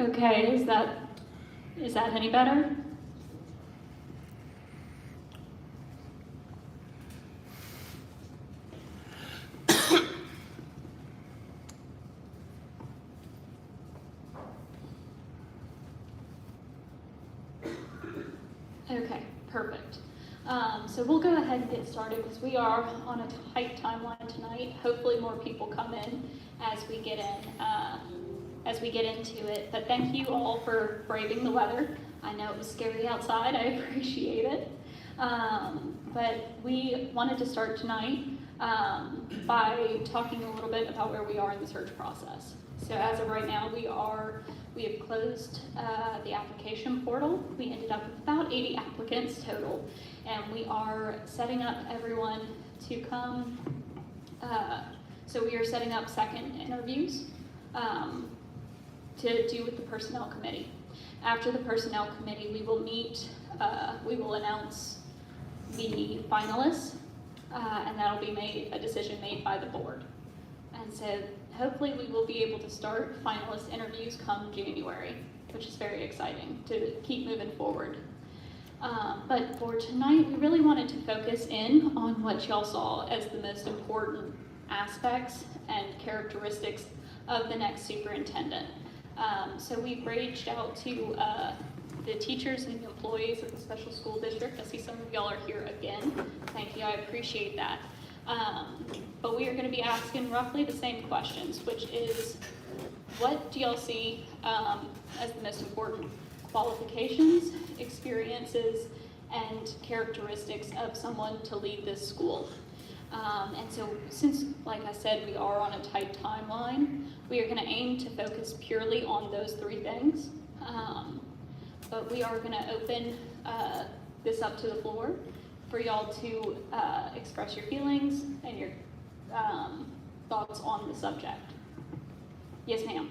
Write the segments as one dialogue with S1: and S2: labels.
S1: Okay, is that any better? Okay, perfect. So we'll go ahead and get started because we are on a tight timeline tonight. Hopefully more people come in as we get into it. But thank you all for braving the weather. I know it was scary outside. I appreciate it. But we wanted to start tonight by talking a little bit about where we are in the search process. So as of right now, we have closed the application portal. We ended up with about 80 applicants total, and we are setting up everyone to come. So we are setting up second interviews to do with the personnel committee. After the personnel committee, we will meet, we will announce the finalists, and that'll be a decision made by the board. And so hopefully we will be able to start finalist interviews come January, which is very exciting to keep moving forward. But for tonight, we really wanted to focus in on what y'all saw as the most important aspects and characteristics of the next superintendent. So we reached out to the teachers and the employees of the special school district. I see some of y'all are here again. Thank you, I appreciate that. But we are going to be asking roughly the same questions, which is, what do y'all see as the most important qualifications, experiences, and characteristics of someone to lead this school? And so since, like I said, we are on a tight timeline, we are going to aim to focus purely on those three things. But we are going to open this up to the floor for y'all to express your feelings and your thoughts on the subject. Yes, ma'am.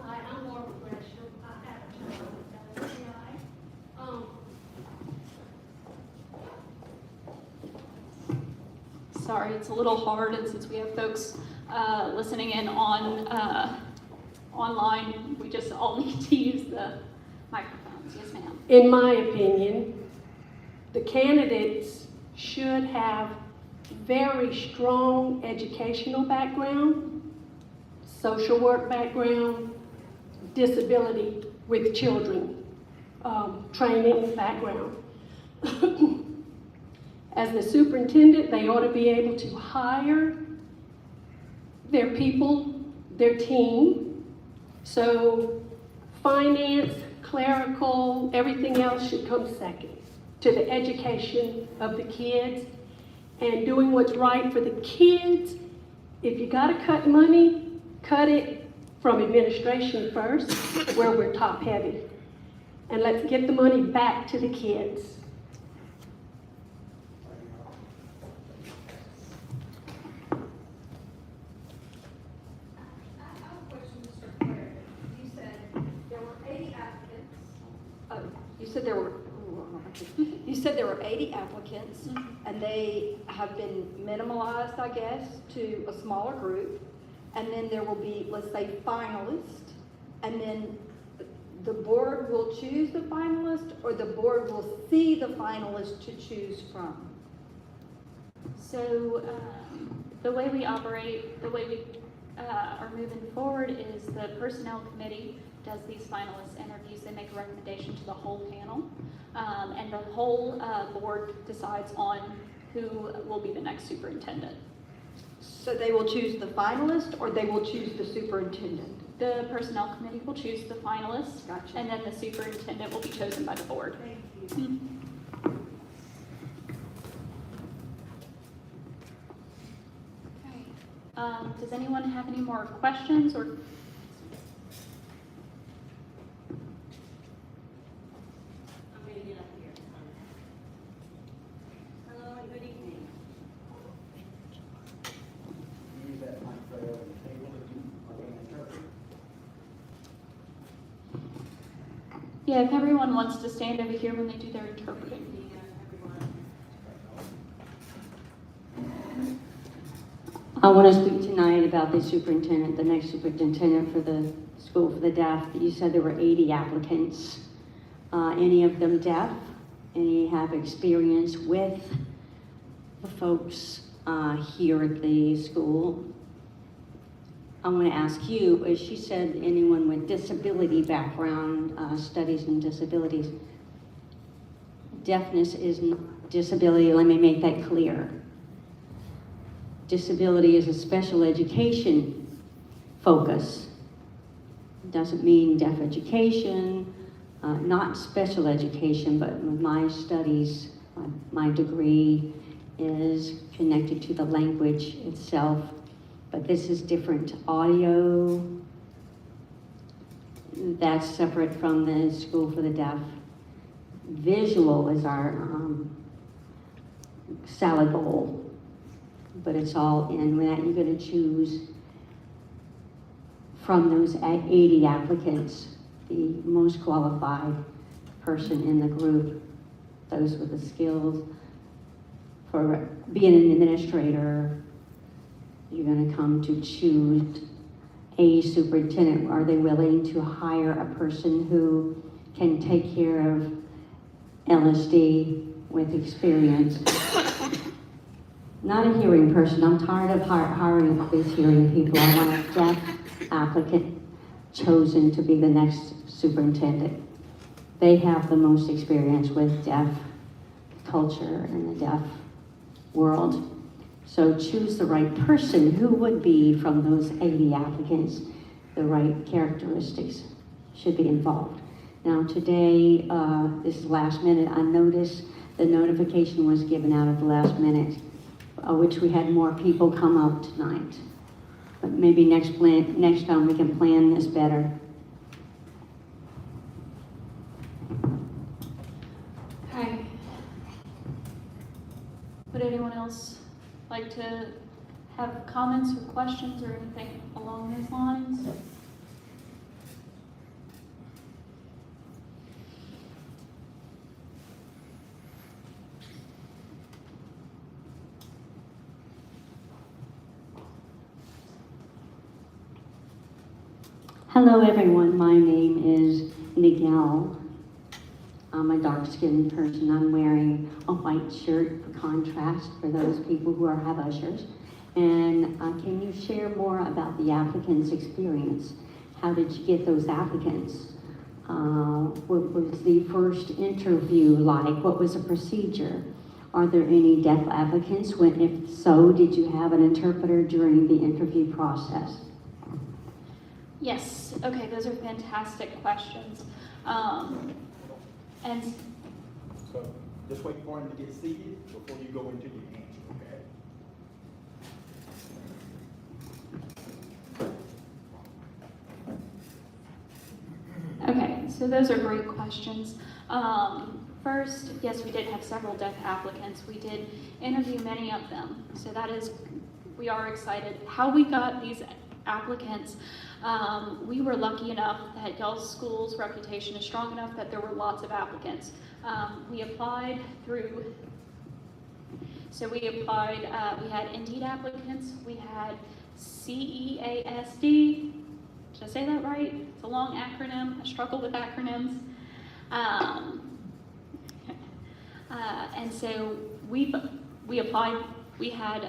S2: Hi, I'm Laura Gresham. I have a child with LCI.
S1: Sorry, it's a little hard, and since we have folks listening in on online, we just all need to use the microphones. Yes, ma'am.
S2: In my opinion, the candidates should have very strong educational background, social work background, disability with children, training background. As the superintendent, they ought to be able to hire their people, their team. So finance, clerical, everything else should come second to the education of the kids and doing what's right for the kids. If you gotta cut money, cut it from administration first, where we're top heavy. And let's get the money back to the kids.
S3: You said there were 80 applicants, and they have been minimalized, I guess, to a smaller group. And then there will be, let's say, finalists, and then the board will choose the finalist, or the board will see the finalist to choose from?
S1: So the way we operate, the way we are moving forward is the personnel committee does these finalist interviews. They make a recommendation to the whole panel, and the whole board decides on who will be the next superintendent.
S3: So they will choose the finalist, or they will choose the superintendent?
S1: The personnel committee will choose the finalists,
S3: Gotcha.
S1: and then the superintendent will be chosen by the board.
S3: Thank you.
S1: Okay. Does anyone have any more questions or? Yeah, if everyone wants to stand over here when they do their interpreting.
S4: I want to speak tonight about the superintendent, the next superintendent for the school for the deaf. You said there were 80 applicants. Any of them deaf? Any have experience with the folks here at the school? I want to ask you, as she said, anyone with disability background, studies in disabilities. Deafness isn't disability, let me make that clear. Disability is a special education focus. Doesn't mean deaf education, not special education, but my studies, my degree is connected to the language itself, but this is different. Audio, that's separate from the School for the Deaf. Visual is our salad bowl, but it's all in that. You're going to choose from those 80 applicants the most qualified person in the group, those with the skills for being an administrator. You're going to come to choose a superintendent. Are they willing to hire a person who can take care of LSD with experience? Not a hearing person. I'm tired of hiring all these hearing people. I want a deaf applicant chosen to be the next superintendent. They have the most experience with deaf culture and the deaf world. So choose the right person. Who would be from those 80 applicants? The right characteristics should be involved. Now today, this is last minute. I noticed the notification was given out at the last minute, which we had more people come out tonight. But maybe next time we can plan this better.
S1: Okay. Would anyone else like to have comments or questions or anything along those lines?
S4: Hello everyone, my name is Miguel. I'm a dark-skinned person. I'm wearing a white shirt for contrast for those people who have ushers. And can you share more about the applicant's experience? How did you get those applicants? What was the first interview like? What was the procedure? Are there any deaf applicants? If so, did you have an interpreter during the interview process?
S1: Yes, okay, those are fantastic questions. And
S5: So just wait for him to get seated before you go into your answer, okay?
S1: okay, so those are great questions. First, yes, we did have several deaf applicants. We did interview many of them, so we are excited. How we got these applicants, we were lucky enough that y'all's school's reputation is strong enough that there were lots of applicants. We applied through, we had Indeed applicants, we had CEASD, did I say that right? It's a long acronym, I struggle with acronyms. And so we applied, we had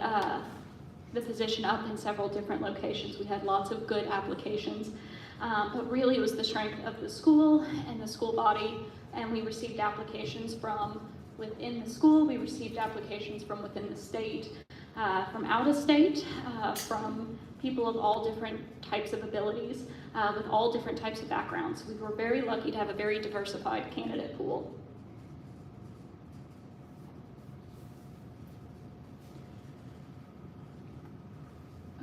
S1: the position up in several different locations. We had lots of good applications, but really it was the strength of the school and the school body, and we received applications from within the school, we received applications from within the state, from out of state, from people of all different types of abilities, with all different types of backgrounds. We were very lucky to have a very diversified candidate pool.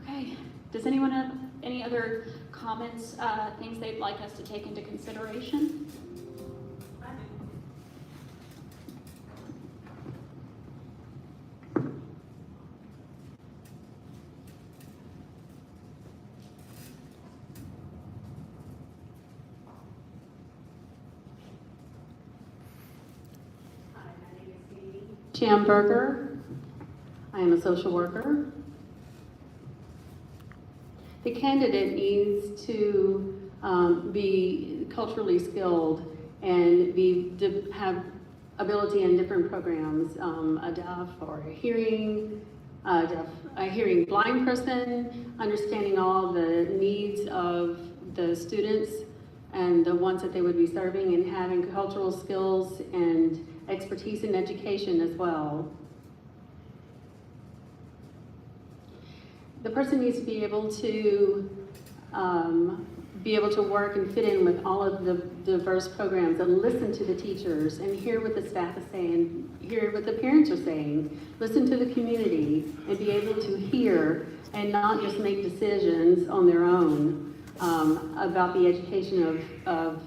S1: Okay, does anyone have any other comments, things they'd like us to take into consideration?
S6: Jamberger. I am a social worker.
S2: the candidate needs to be culturally skilled and have ability in different programs, a deaf or a hearing blind person, understanding all the needs of the students and the ones that they would be serving, and having cultural skills and expertise in education as well. The person needs to be able to work and fit in with all of the diverse programs and listen to the teachers and hear what the staff is saying, hear what the parents are saying, listen to the community, and be able to hear and not just make decisions on their own about the education of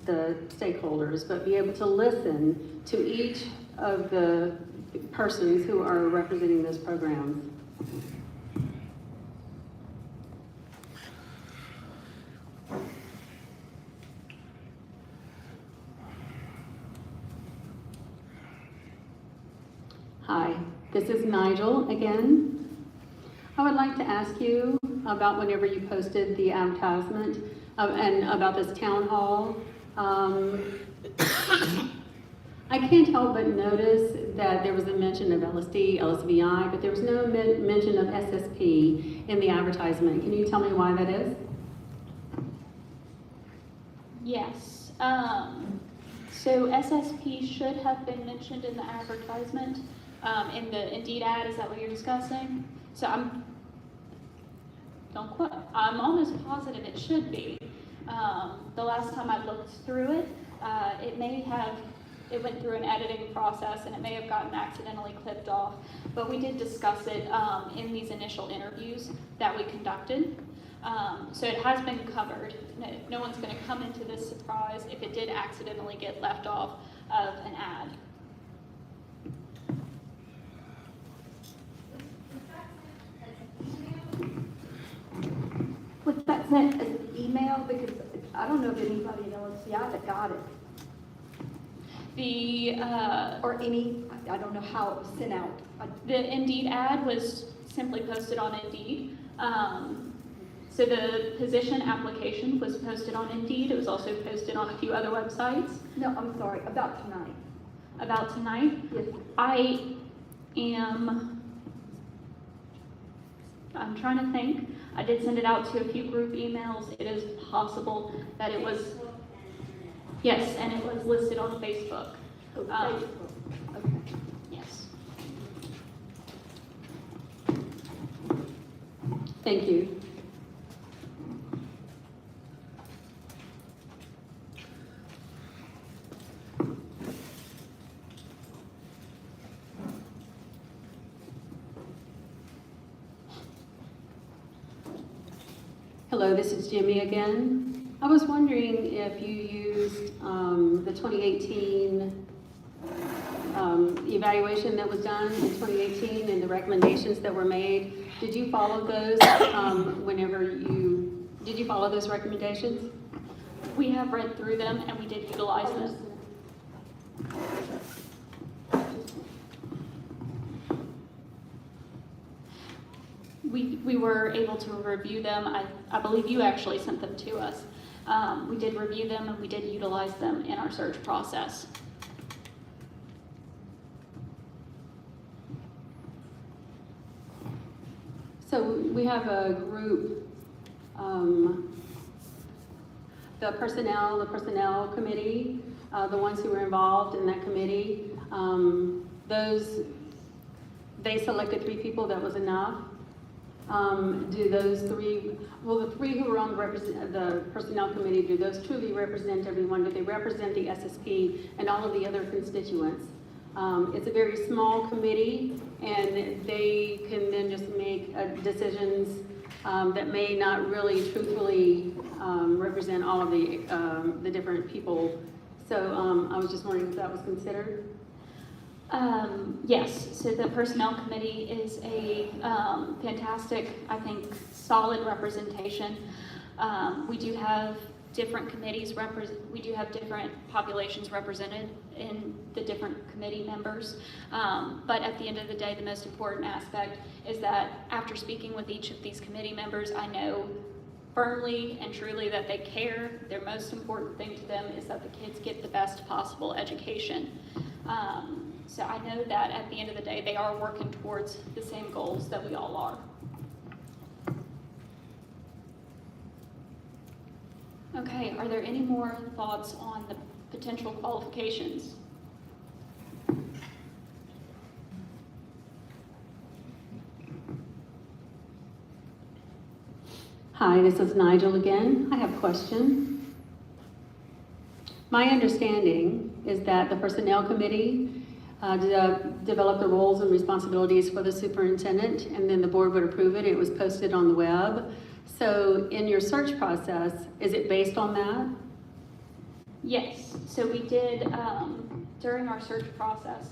S2: the stakeholders, but be able to listen to each of the persons who are representing those programs. Hi, this is Nigel again. I would like to ask you about whenever you posted the advertisement and about this town hall. I can't help but notice that there was a mention of LSD, LSVI, but there was no mention of SSP in the advertisement. Can you tell me why that is?
S1: Yes. So SSP should have been mentioned in the advertisement, in the Indeed ad. Is that what you're discussing? So don't quote. I'm almost positive it should be. The last time I looked through it, it went through an editing process and it may have gotten accidentally clipped off, but we did discuss it in these initial interviews that we conducted. So it has been covered. No one's going to come into this surprise if it did accidentally get left off of an ad.
S3: Was that sent as an email? Because I don't know of anybody in LSCI that got it. Or I don't know how it was sent out.
S1: The Indeed ad was simply posted on Indeed. So the position application was posted on Indeed. It was also posted on a few other websites.
S3: No, I'm sorry, about tonight.
S1: About tonight?
S3: Yes.
S1: I'm trying to think. I did send it out to a few group emails. It is possible that it was, yes, and it was listed on Facebook.
S3: Oh, Facebook. Okay.
S1: Yes.
S2: Thank you. Hello, this is Jimmy again. I was wondering if you used the 2018 evaluation that was done in 2018 and the recommendations that were made. Did you follow those did you follow those recommendations?
S1: We have read through them and we did utilize them. We were able to review them. I believe you actually sent them to us. We did review them and we did utilize them in our search process.
S2: So we have a group, the personnel committee, the ones who were involved in that committee, they selected 3 people. That was enough. Do those 3, the 3 who were on the personnel committee, do those truly represent everyone? Do they represent the SSP and all of the other constituents? It's a very small committee, and they can then just make decisions that may not really truthfully represent all of the different people. So I was just wondering if that was considered.
S1: Yes, so the Personnel Committee is a fantastic, I think, solid representation. We do have different committees we do have different populations represented in the different committee members. But at the end of the day, the most important aspect is that after speaking with each of these committee members, I know firmly and truly that they care. Their most important thing to them is that the kids get the best possible education. So I know that at the end of the day, they are working towards the same goals that we all are. Okay, are there any more thoughts on the potential qualifications?
S2: Hi, this is Nigel again. I have a question. My understanding is that the Personnel Committee developed the roles and responsibilities for the superintendent, and then the board would approve it. It was posted on the web. So in your search process, is it based on that?
S1: Yes, so we did, during our search process,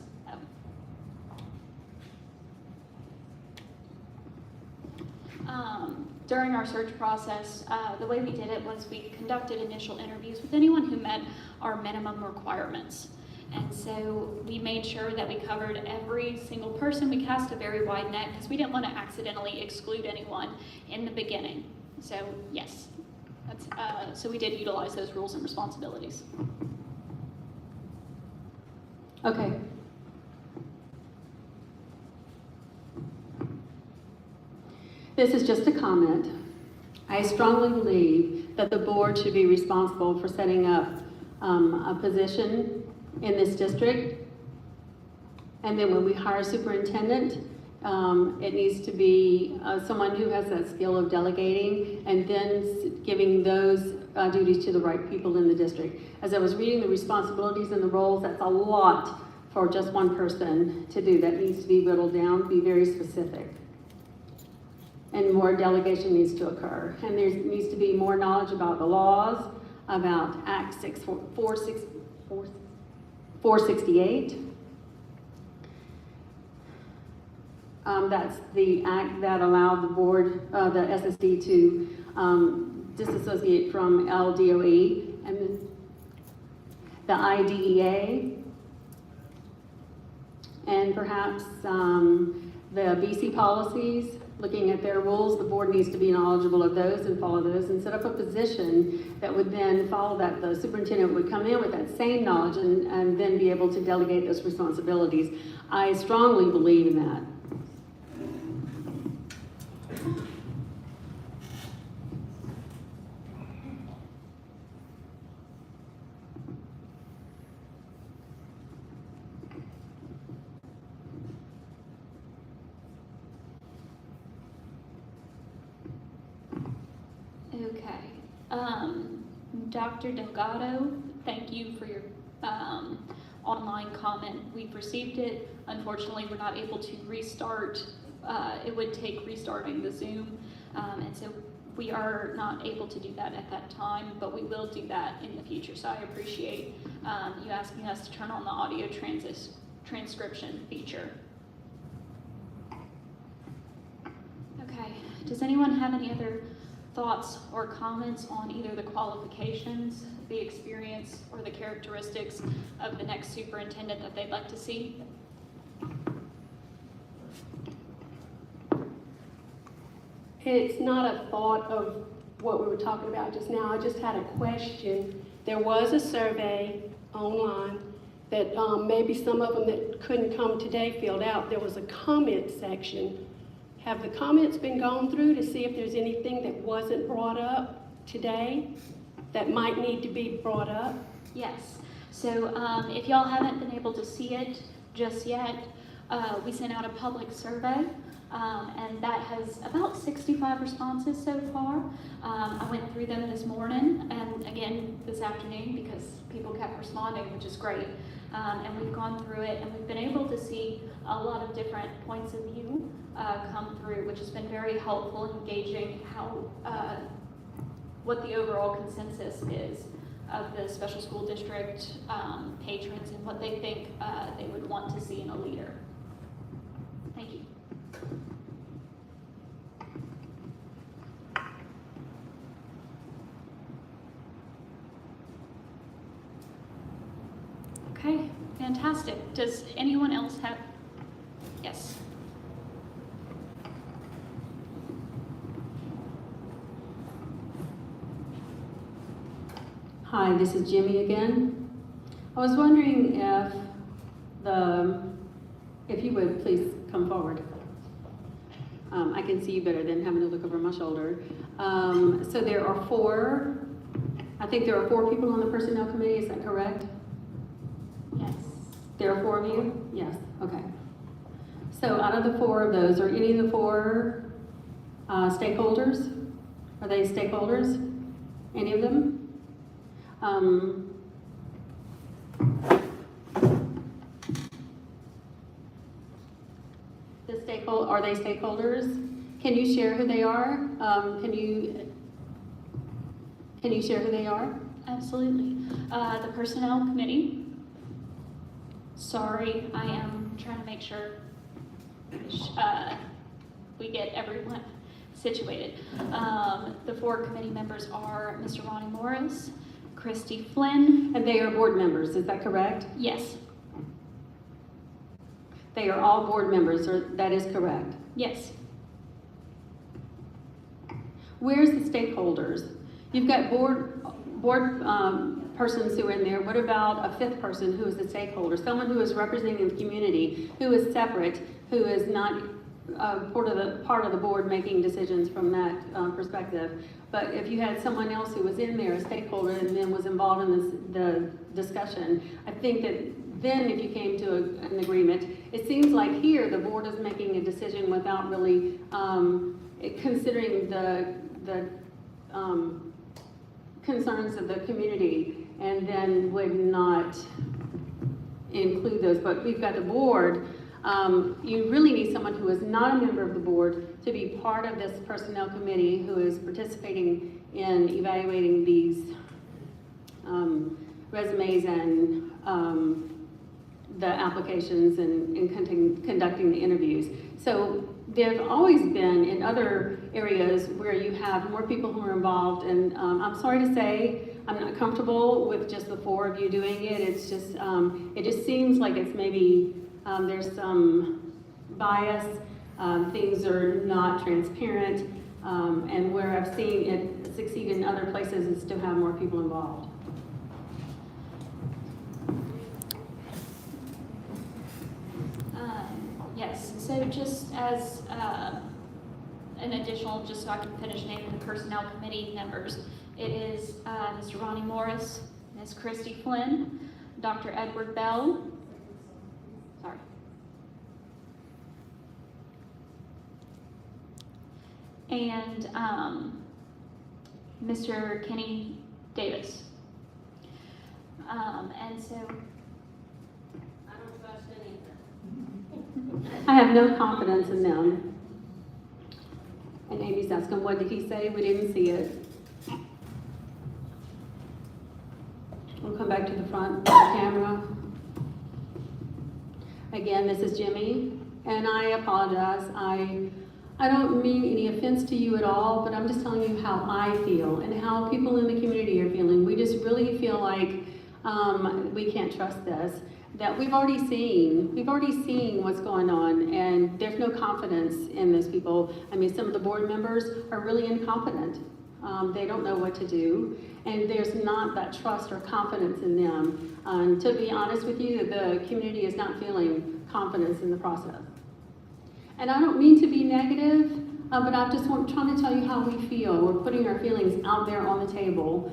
S1: the way we did it was we conducted initial interviews with anyone who met our minimum requirements. And so we made sure that we covered every single person. We cast a very wide net because we didn't want to accidentally exclude anyone in the beginning. So yes, so we did utilize those rules and responsibilities.
S2: Okay. This is just a comment. I strongly believe that the board should be responsible for setting up a position in this district. And then when we hire a superintendent, it needs to be someone who has that skill of delegating and then giving those duties to the right people in the district. As I was reading the responsibilities and the roles, that's a lot for just one person to do. That needs to be whittled down, be very specific. And more delegation needs to occur. And there needs to be more knowledge about the laws, about Act 468. That's the act that allowed the board, the SSD to disassociate from LDOE, and the IDEA, and perhaps the BC policies. Looking at their rules, the board needs to be knowledgeable of those and follow those and set up a position that would then follow that. The superintendent would come in with that same knowledge and then be able to delegate those responsibilities. I strongly believe in that.
S1: Okay. Dr. Delgado, thank you for your online comment. We've received it. Unfortunately, we're not able to restart. It would take restarting the Zoom. And so we are not able to do that at that time, but we will do that in the future. So I appreciate you asking us to turn on the audio transcription feature. Okay. Does anyone have any other thoughts or comments on either the qualifications, the experience, or the characteristics of the next superintendent that they'd like to see?
S2: It's not a thought of what we were talking about just now. I just had a question. There was a survey online that maybe some of them that couldn't come today filled out. There was a comment section. Have the comments been gone through to see if there's anything that wasn't brought up today that might need to be brought up?
S1: Yes. So if y'all haven't been able to see it just yet, we sent out a public survey, and that has about 65 responses so far. I went through them this morning and again this afternoon because people kept responding, which is great. And we've gone through it and we've been able to see a lot of different points of view come through, which has been very helpful in gauging how, what the overall consensus is of the special school district patrons and what they think they would want to see in a leader. Thank you. Okay, fantastic. Does anyone else have? Yes.
S6: Hi, this is Jimmy again. I was wondering if you would please come forward. I can see you better than having to look over my shoulder. So there are four, I think there are 4 people on the Personnel Committee, is that correct?
S1: Yes.
S6: There are 4 of you? Yes, okay. So out of the 4 of those, are any of the 4 stakeholders? Are they stakeholders? Any of them? Are they stakeholders? Can you share who they are? Can you share who they are?
S1: Absolutely. The Personnel Committee. Sorry, I am trying to make sure we get everyone situated. The 4 committee members are Mr. Ronnie Morris, Christy Flynn.
S6: And they are board members, is that correct?
S1: Yes,
S6: They are all board members, or that is correct?
S1: yes.
S6: Where's the stakeholders? You've got board persons who are in there. What about a 5th person who is a stakeholder? Someone who is representing the community, who is separate, who is not part of the board making decisions from that perspective. But if you had someone else who was in there, a stakeholder, and then was involved in the discussion, I think that then if you came to an agreement, it seems like here the board is making a decision without really considering the concerns of the community, and then would not include those. But we've got the board. You really need someone who is not a member of the board to be part of this personnel committee, who is participating in evaluating these resumes and the applications and conducting the interviews. So there have always been in other areas where you have more people who are involved, and I'm sorry to say I'm not comfortable with just the 4 of you doing it. It's just it just seems like it's maybe there's some bias, things are not transparent, and where I've seen it succeed in other places is to have more people involved.
S1: Yes, so just as an additional, just so I can finish naming the Personnel Committee members, it is Mr. Ronnie Morris, Ms. Christy Flynn, Dr. Edward Bell, sorry, and Mr. Kenny Davis. And so I don't trust any of them.
S6: I have no confidence in them. And Amy's asking, what did he say? We didn't see it. We'll come back to the front of the camera. Again, this is Jimmy, and I apologize. I don't mean any offense to you at all, but I'm just telling you how I feel and how people in the community are feeling. We just really feel like we can't trust this. That we've already seen what's going on, and there's no confidence in those people. I mean, some of the board members are really incompetent. They don't know what to do, and there's not that trust or confidence in them. To be honest with you, the community is not feeling confidence in the process. And I don't mean to be negative, but I just trying to tell you how we feel. We're putting our feelings out there on the table.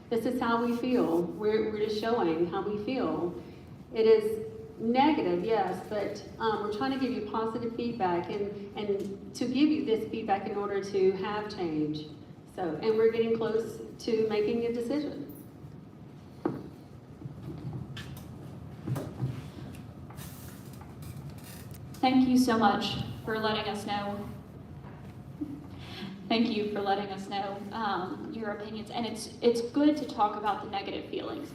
S6: This is how we feel. We're just showing how we feel. It is negative, yes, but we're trying to give you positive feedback and to give you this feedback in order to have change. So, and we're getting close to making a decision.
S1: Thank you so much for letting us know. Thank you for letting us know your opinions, and it's good to talk about the negative feelings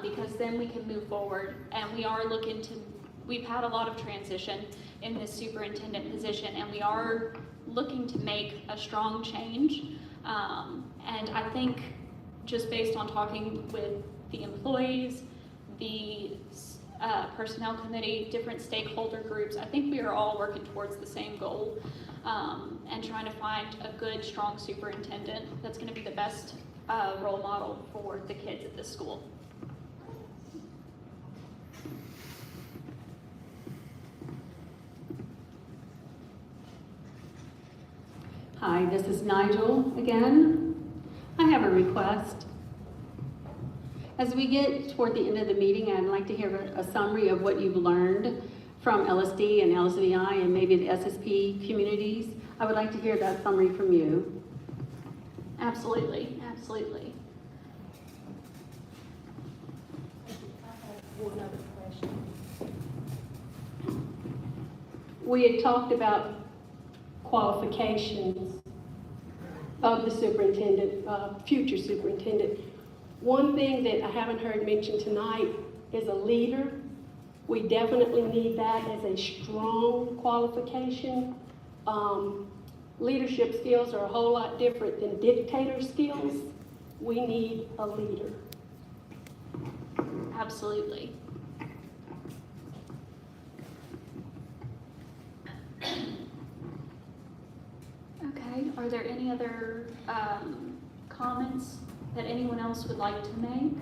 S1: because then we can move forward, and we are looking to, we've had a lot of transition in this superintendent position, and we are looking to make a strong change, and I think just based on talking with the employees, the personnel committee, different stakeholder groups. I think we are all working towards the same goal, and trying to find a good, strong superintendent that's going to be the best role model for the kids at this school.
S6: Hi, this is Nigel again. I have a request. As we get toward the end of the meeting, I'd like to hear a summary of what you've learned from LSD and LSVI and maybe the SSP communities. I would like to hear that summary from you.
S1: Absolutely, absolutely.
S2: One other question. We had talked about qualifications of the superintendent, future superintendent. One thing that I haven't heard mentioned tonight is a leader. We definitely need that as a strong qualification. Leadership skills are a whole lot different than dictator skills. We need a leader.
S1: Absolutely. Okay, are there any other comments that anyone else would like to make?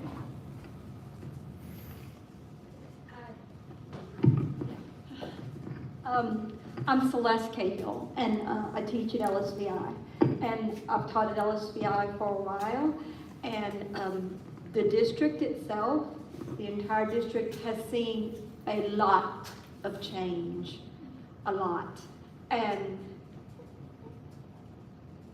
S3: I'm Celeste Cahill, and I teach at LSVI. And I've taught at LSVI for a while, and the district itself, the entire district, has seen a lot of change, a lot. And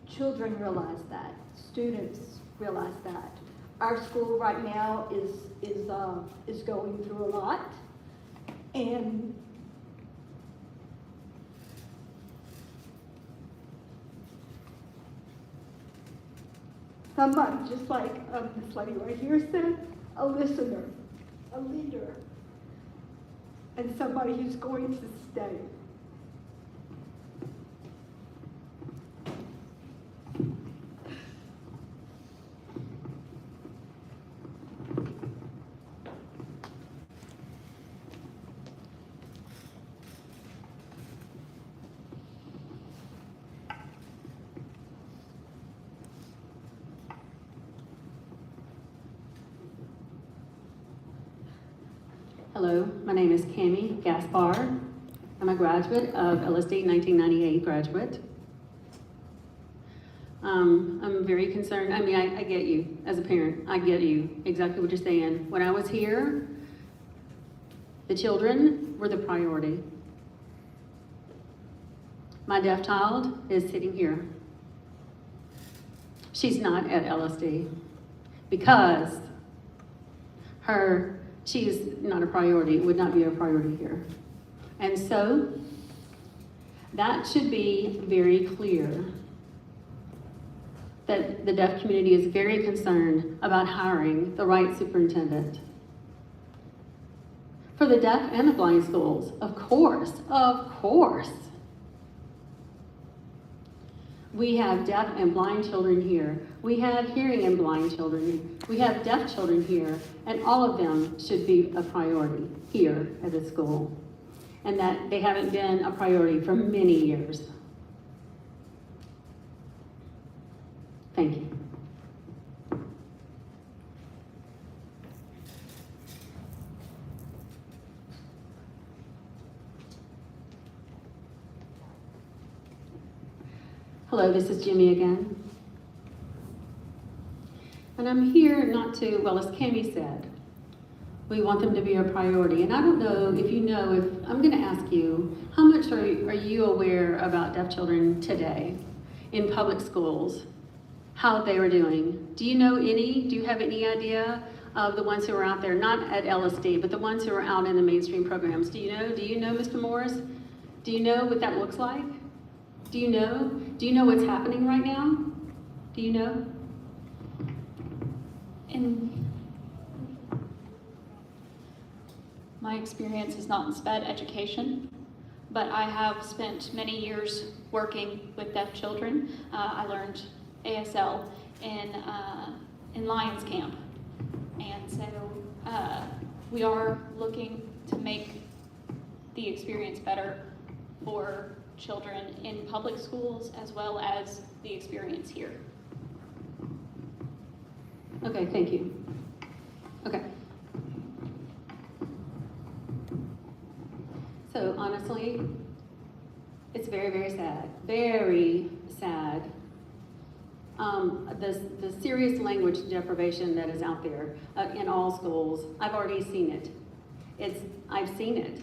S3: children realize that, students realize that. Our school right now is going through a lot, and somebody, just like this lady right here said, a listener, a leader, and somebody who's going to stay.
S6: Hello, my name is Cami Gaspar. I'm a graduate of LSD 1998 graduate. I'm very concerned. I mean, I get you as a parent. I get you exactly what you're saying. When I was here, the children were the priority. My deaf child is sitting here. She's not at LSD because she's not a priority, would not be a priority here. And so, that should be very clear that the deaf community is very concerned about hiring the right superintendent. For the deaf and the blind schools, of course. We have deaf and blind children here. We have hearing and blind children. We have deaf children here, and all of them should be a priority here at the school. And that they haven't been a priority for many years. Thank you. Hello, this is Jimmy again. And I'm here not to, well, as Cami said, we want them to be a priority. And I don't know if you know, I'm gonna ask you, how much are you aware about deaf children today in public schools, how they are doing? Do you know any, do you have any idea of the ones who are out there, not at LSD, but the ones who are out in the mainstream programs? Do you know, Mr. Morris? Do you know what that looks like? Do you know what's happening right now? Do you know?
S1: In my experience is not in SPED education, but I have spent many years working with deaf children. I learned ASL in Lions Camp. And so we are looking to make the experience better for children in public schools as well as the experience here.
S6: Okay, thank you. Okay. So honestly, it's very, very sad. Very sad. The serious language deprivation that is out there in all schools, I've already seen it. I've seen it.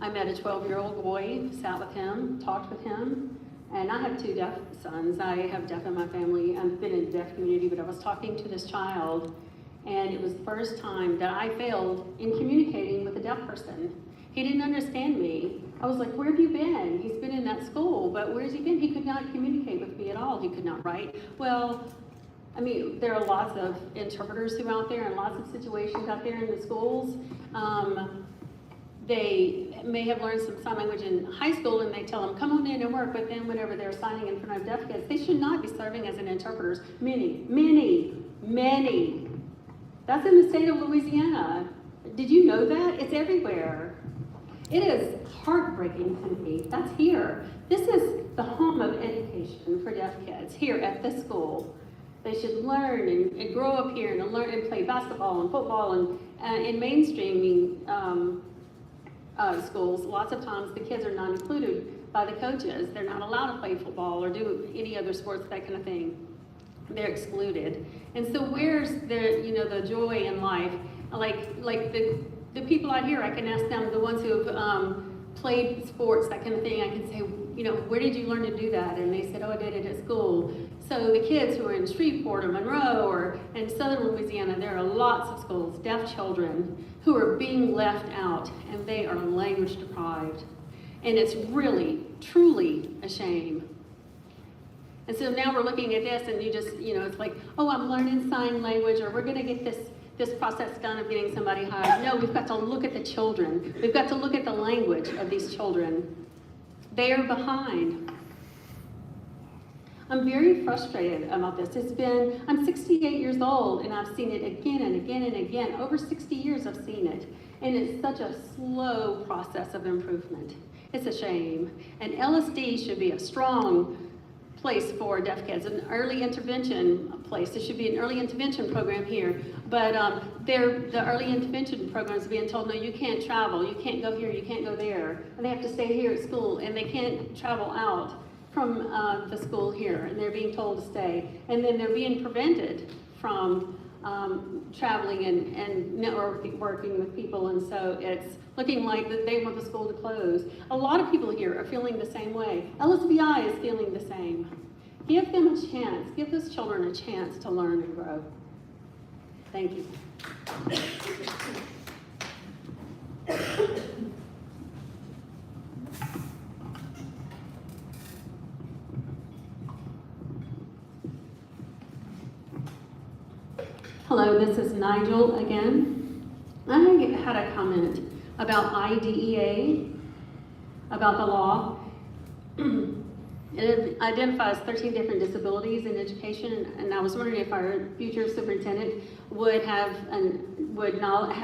S6: I met a 12-year-old boy, sat with him, talked with him, and I have 2 deaf sons. I have deaf in my family. I've been in the deaf community, but I was talking to this child, and it was the first time that I failed in communicating with a deaf person. He didn't understand me. I was like, where have you been? He's been in that school, but where's he been? He could not communicate with me at all. He could not write. Well, I mean, there are lots of interpreters who are out there and lots of situations out there in the schools. They may have learned some sign language in high school and they tell them, come on in and work, but then whenever they're signing in front of deaf kids, they should not be serving as an interpreters. Many. That's in the state of Louisiana. Did you know that? It's everywhere. It is heartbreaking to me. That's here. This is the home of education for deaf kids here at this school. They should learn and grow up here and learn and play basketball and football and in mainstreaming schools. Lots of times the kids are not included by the coaches. They're not allowed to play football or do any other sports, that kind of thing. They're excluded. And so where's the joy in life? Like the people out here, I can ask them, the ones who have played sports, that kind of thing, I can say, where did you learn to do that? And they said, oh, I did it at school. So the kids who are in Shreveport or Monroe or in southern Louisiana, there are lots of schools, deaf children, who are being left out, and they are language deprived. And it's really, truly a shame. And so now we're looking at this, and you just, it's like, oh, I'm learning sign language, or we're going to get this process done of getting somebody hired. No, we've got to look at the children. We've got to look at the language of these children. They are behind. I'm very frustrated about this. I'm 68 years old, and I've seen it again and again and again. Over 60 years I've seen it. And it's such a slow process of improvement. It's a shame. And LSD should be a strong place for deaf kids, an early intervention place. There should be an early intervention program here. But the early intervention programs are being told, no, you can't travel, you can't go here, you can't go there. And they have to stay here at school, and they can't travel out from the school here, and they're being told to stay. And then they're being prevented from traveling and networking with people, and so it's looking like that they want the school to close. A lot of people here are feeling the same way. LSBI is feeling the same. Give them a chance. Give those children a chance to learn and grow. Thank you. Hello, this is Nigel again. I had a comment about IDEA, about the law. It identifies 13 different disabilities in education, and I was wondering if our future superintendent would have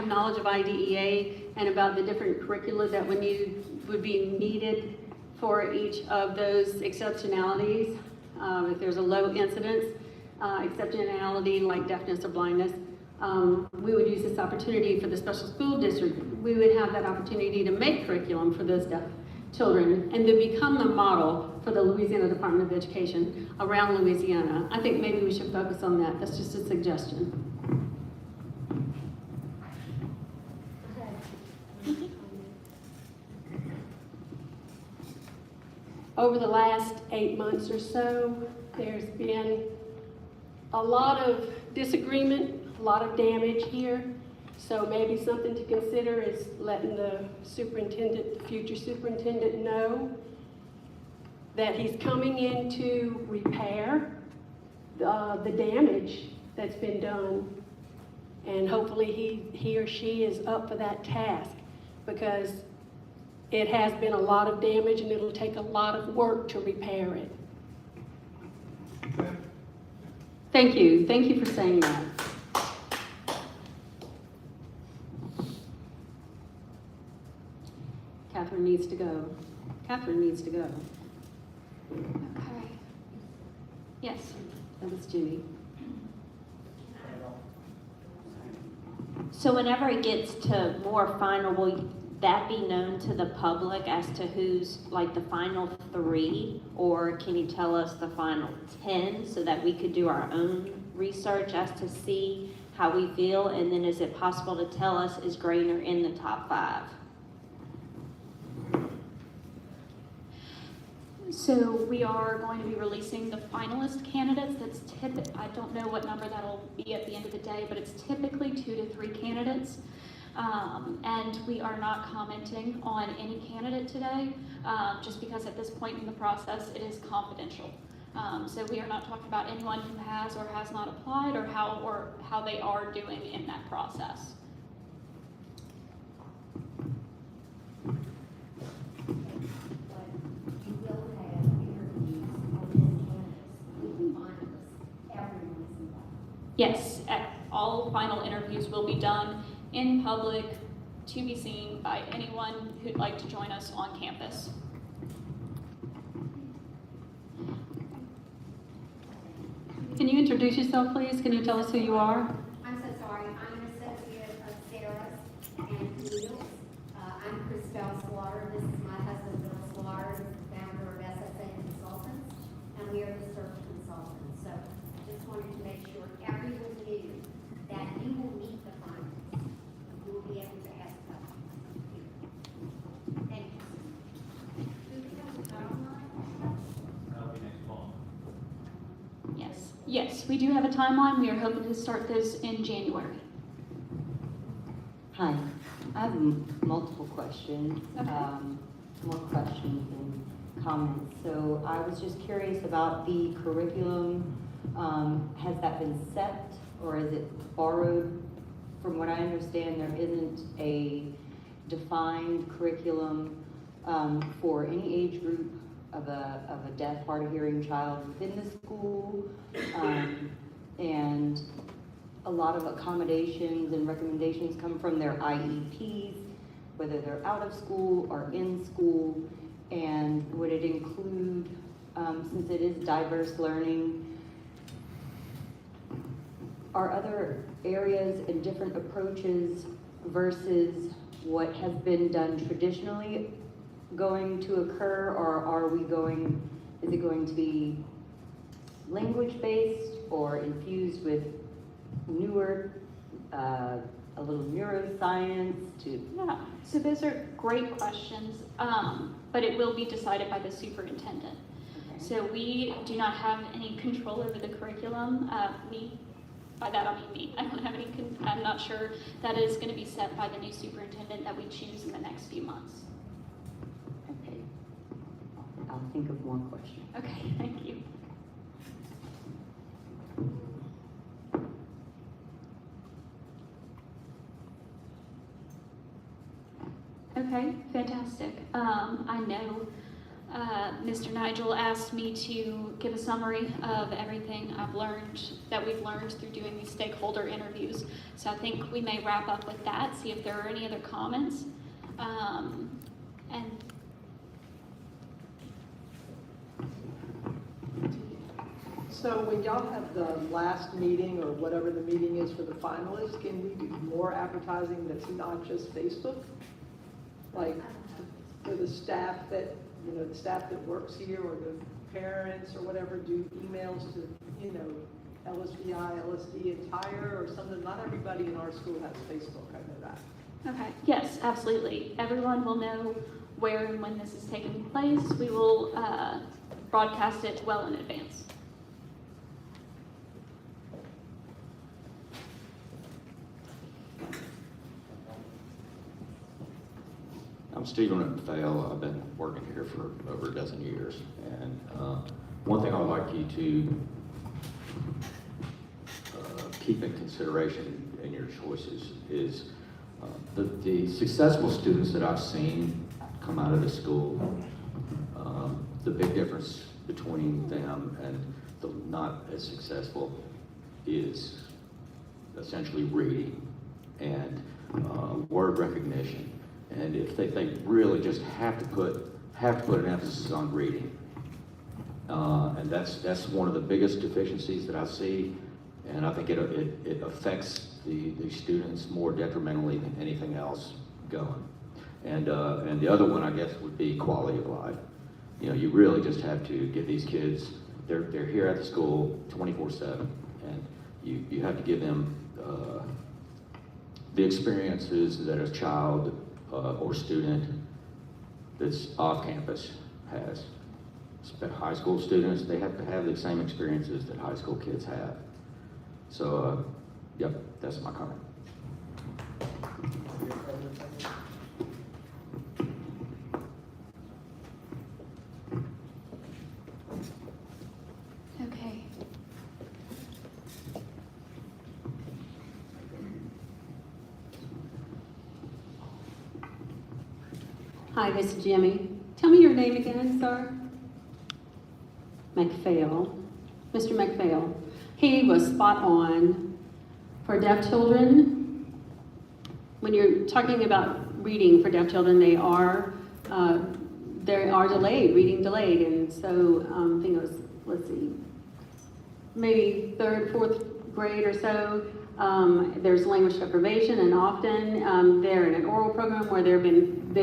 S6: knowledge of IDEA and about the different curricula that would be needed for each of those exceptionalities. If there's a low incidence exceptionality like deafness or blindness, we would use this opportunity for the special school district. We would have that opportunity to make curriculum for those deaf children and to become the model for the Louisiana Department of Education around Louisiana. I think maybe we should focus on that. That's just a suggestion.
S2: Over the last 8 months or so, there's been a lot of disagreement, a lot of damage here. So maybe something to consider is letting the future superintendent know that he's coming in to repair the damage that's been done. And hopefully he or she is up for that task, because it has been a lot of damage and it'll take a lot of work to repair it.
S6: Thank you. Thank you for saying that. needs to go. Catherine needs to go.
S1: Okay. Yes.
S6: That was Jimmy.
S7: So whenever it gets to more final, will that be known to the public as to who's like the final 3? Or can you tell us the final 10 so that we could do our own research as to see how we feel? And then is it possible to tell us, is Grainer in the top 5?
S1: So we are going to be releasing the finalist candidates. I don't know what number that'll be at the end of the day, but it's typically 2 to 3 candidates. And we are not commenting on any candidate today, just because at this point in the process, it is confidential. So we are not talking about anyone who has or has not applied, or how they are doing in that process. Yes, all final interviews will be done in public to be seen by anyone who'd like to join us on campus.
S6: Can you introduce yourself, please? Can you tell us who you are?
S8: I'm so sorry. I'm an associate of Sarah's and Neil's. I'm Christelle Slaughter. This is my husband, Bill Slaughter, who's the founder of SSD Consultants, and we are the search consultants. So I just wanted to make sure everyone knew that you will meet the finalists. You will be able to ask questions. Thank you. Do we have a timeline?
S5: That'll be next fall.
S1: Yes, we do have a timeline. We are hoping to start this in January.
S4: Hi, I have multiple questions,
S1: Okay.
S4: more questions and comments. So I was just curious about the curriculum. Has that been set or is it borrowed? From what I understand, there isn't a defined curriculum for any age group of a deaf, hard of hearing child within the school. And a lot of accommodations and recommendations come from their IEPs, whether they're out of school or in school. And would it include, since it is diverse learning, are other areas and different approaches versus what has been done traditionally going to occur, or is it going to be language-based or infused with newer, a little neuroscience to?
S1: Yeah, so those are great questions, but it will be decided by the superintendent.
S4: Okay.
S1: So we do not have any control over the curriculum. By that I mean me. I don't have any, I'm not sure. That is going to be set by the new superintendent that we choose in the next few months.
S4: Okay. I'll think of more questions.
S1: Okay, thank you. Okay, fantastic. I know Mr. Nigel asked me to give a summary of everything we've learned through doing these stakeholder interviews. So I think we may wrap up with that, see if there are any other comments. And
S9: So when y'all have the last meeting or whatever the meeting is for the finalists, can we do more advertising that's not just Facebook? Like for the staff that, the staff that works here or the parents or whatever, do emails to, LSBI, LSD entire or something? Not everybody in our school has Facebook, I know that.
S1: okay, yes, absolutely. Everyone will know where and when this is taking place. We will broadcast it well in advance.
S10: I'm Stephen Fail. I've been working here for over a dozen years. And one thing I would like you to keep in consideration in your choices is the successful students that I've seen come out of the school, the big difference between them and the not as successful is essentially reading and word recognition. And if they really just have to put an emphasis on reading. And that's one of the biggest deficiencies that I see, and I think it affects the students more detrimentally than anything else going. And the other one, I guess, would be quality of life. You know, you really just have to give these kids, they're here at the school 24/7, and you have to give them the experiences that a child or student that's off campus has. High school students, they have to have the same experiences that high school kids have. So, yep, that's my comment.
S1: Okay.
S6: Hi, this is Jimmy. Tell me your name again, sir. McPhail. Mr. McPhail. He was spot on for deaf children. When you're talking about reading for deaf children, they are delayed, reading delayed, and so I think it was, let's see, maybe third, fourth grade or so. There's language deprivation, and often they're in an oral program where they've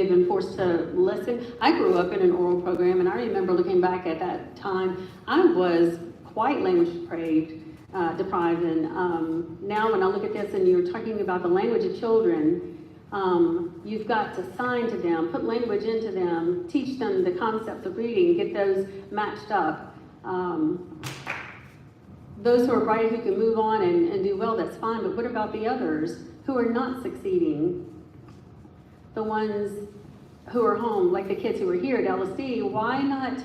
S6: been forced to listen. I grew up in an oral program, and I remember looking back at that time, I was quite language deprived, and now when I look at this and you're talking about the language of children, you've got to sign to them, put language into them, teach them the concepts of reading, get those matched up. Those who are bright, who can move on and do well, that's fine, but what about the others who are not succeeding? The ones who are home, like the kids who are here at LSD, why not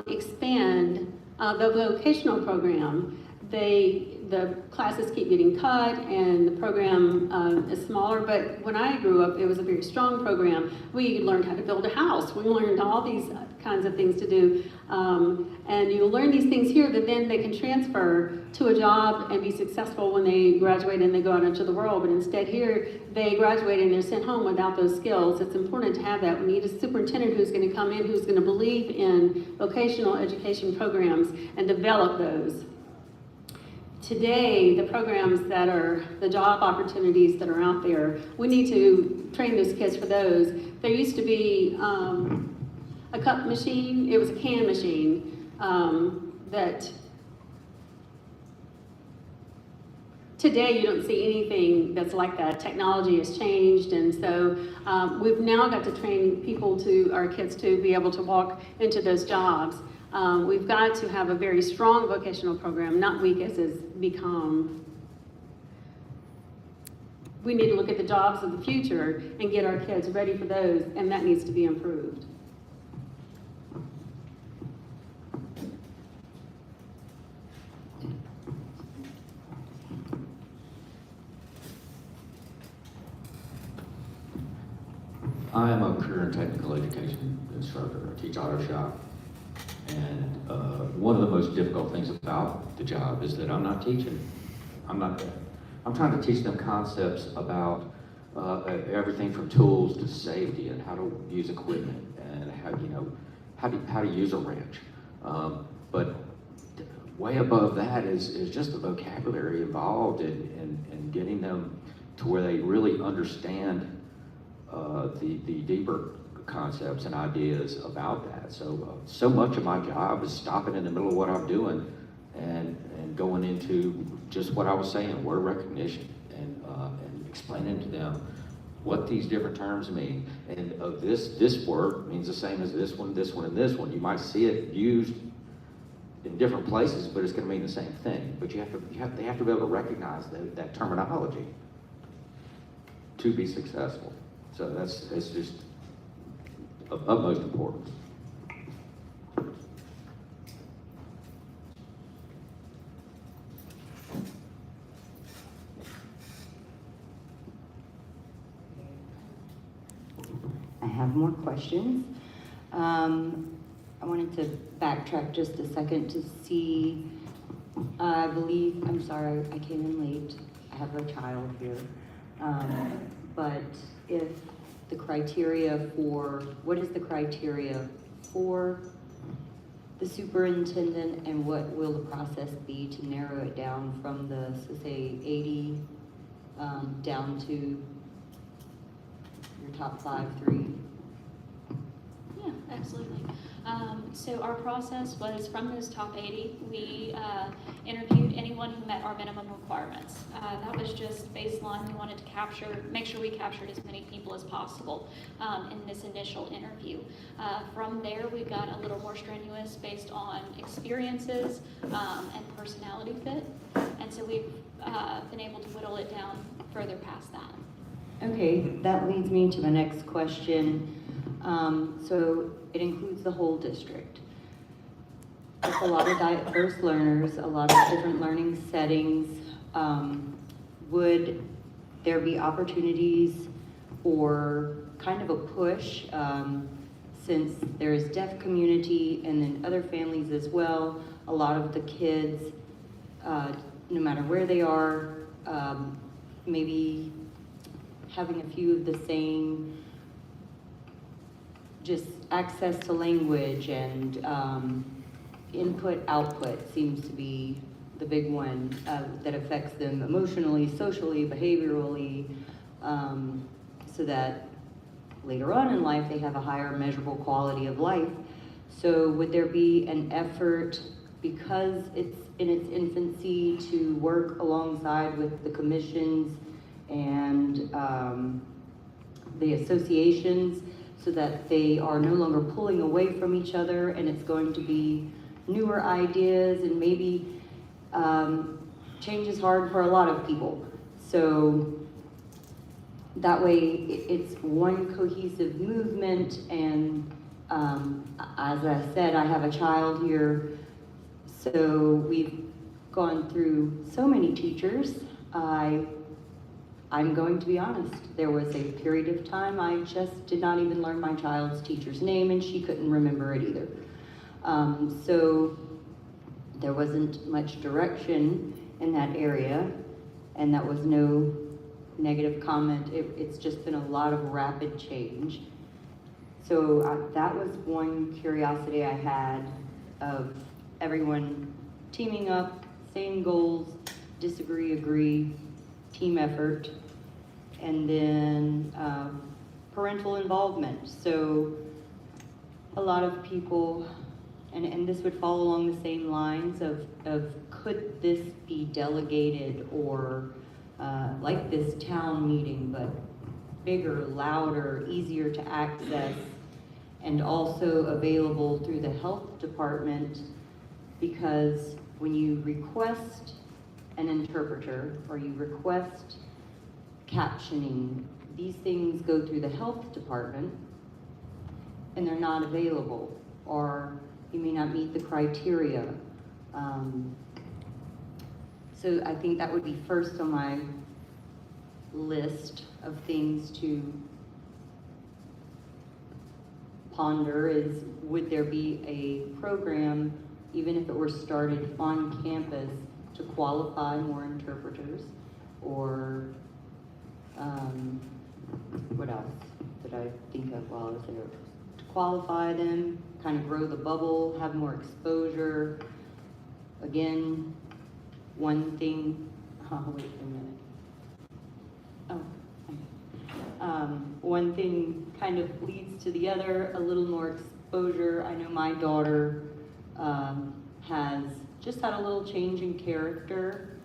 S6: expand the vocational program? The classes keep getting cut and the program is smaller, but when I grew up, it was a very strong program. We learned how to build a house. We learned all these kinds of things to do. And you learn these things here that then they can transfer to a job and be successful when they graduate and they go out into the world. But instead here, they graduate and they're sent home without those skills. It's important to have that. We need a superintendent who's going to come in, who's going to believe in vocational education programs and develop those. Today, the programs that are the job opportunities that are out there, we need to train those kids for those. There used to be a cup machine, it was a can machine that today you don't see anything that's like that. Technology has changed, and so we've now got to train people our kids to be able to walk into those jobs. We've got to have a very strong vocational program, not weak as it's become. We need to look at the jobs of the future and get our kids ready for those, and that needs to be improved.
S10: I am a career and technical education instructor. I teach auto shop. And one of the most difficult things about the job is that I'm not teaching. I'm trying to teach them concepts about everything from tools to safety and how to use equipment and how to use a wrench. But way above that is just the vocabulary involved in getting them to where they really understand the deeper concepts and ideas about that. So much of my job is stopping in the middle of what I'm doing and going into just what I was saying, word recognition, and explaining to them what these different terms mean. And this word means the same as this one, and this one. You might see it used in different places, but it's going to mean the same thing. But they have to be able to recognize that terminology to be successful. So it's just of utmost importance.
S4: I have more questions. I wanted to backtrack just a second to see, I'm sorry, I came in late. I have a child here. But if the criteria for, what is the criteria for the superintendent, and what will the process be to narrow it down from the, so say, 80 down to your top 3?
S1: Yeah, absolutely. So our process was from those top 80, we interviewed anyone who met our minimum requirements. That was just baseline. We wanted to make sure we captured as many people as possible in this initial interview. From there, we got a little more strenuous based on experiences and personality fit. And so we've been able to whittle it down further past that.
S4: Okay, that leads me to the next question. So it includes the whole district. It's a lot of diverse learners, a lot of different learning settings. Would there be opportunities or kind of a push, since there is deaf community and then other families as well, a lot of the kids, no matter where they are, maybe having a few of the same just access to language and input output seems to be the big one that affects them emotionally, socially, behaviorally, so that later on in life they have a higher measurable quality of life. So would there be an effort, because it's in its infancy, to work alongside with the commissions and the associations so that they are no longer pulling away from each other, and it's going to be newer ideas, and maybe change is hard for a lot of people. So that way it's one cohesive movement, and as I said, I have a child here, so we've gone through so many teachers. I'm going to be honest, there was a period of time I just did not even learn my child's teacher's name, and she couldn't remember it either. So there wasn't much direction in that area, and that was no negative comment. It's just been a lot of rapid change. So that was one curiosity I had, of everyone teaming up, same goals, disagree, agree, team effort, and then parental involvement. So a lot of people, and this would fall along the same lines of could this be delegated, or like this town meeting, but bigger, louder, easier to access, and also available through the health department, because when you request an interpreter or you request captioning, these things go through the health department and they're not available, or you may not meet the criteria. So I think that would be first on my list of things to ponder, is would there be a program, even if it were started on campus, to qualify more interpreters, or what else did I think of while I was there? To qualify them, kind of grow the bubble, have more exposure. Again, one thing, wait a minute. One thing kind of leads to the other, a little more exposure. I know my daughter has just had a little change in character,